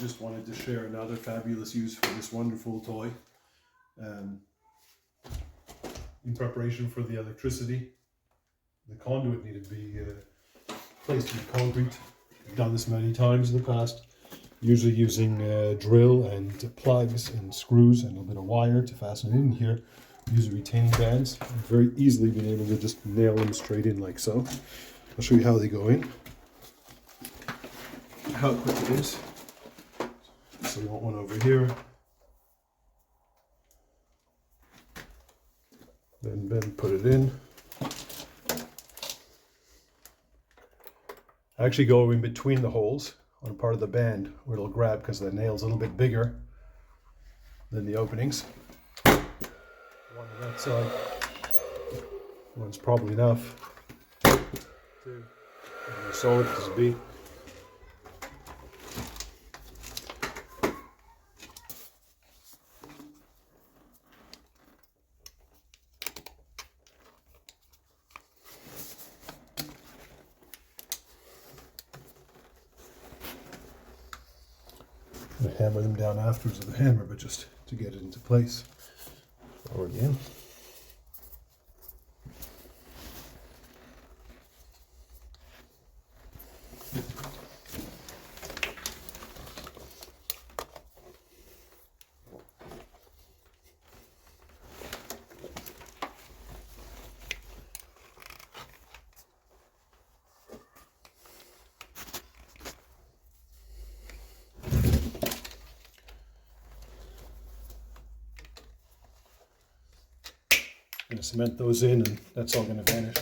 just wanted to share another fabulous use for this wonderful toy. In preparation for the electricity, the conduit needed to be placed in concrete. I've done this many times in the past, usually using drill and plugs and screws and a little bit of wire to fasten it in here. Use retaining bands. I've very easily been able to just nail them straight in like so. I'll show you how they go in, how quick it is. So you want one over here, then put it in. I actually go in between the holes on part of the band where it'll grab, because the nail's a little bit bigger than the openings. One on that side, one's probably enough. Two, and solid as a B. I hammer them down afterwards with a hammer, but just to get it into place. Already in. Going to cement those in, and that's all going to vanish.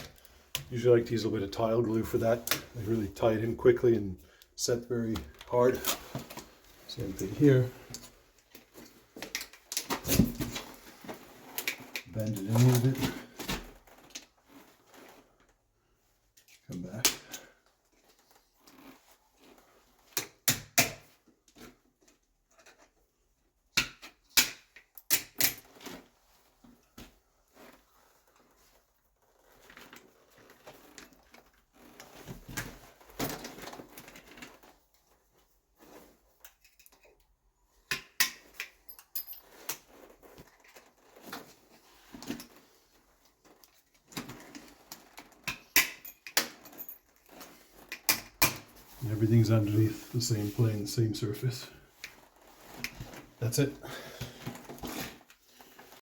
Usually I like to use a little bit of tile glue for that. They really tie it in quickly and set very hard. Same thing here. Bend it in a little bit. Come back. And everything's underneath the same plane, the same surface. That's it.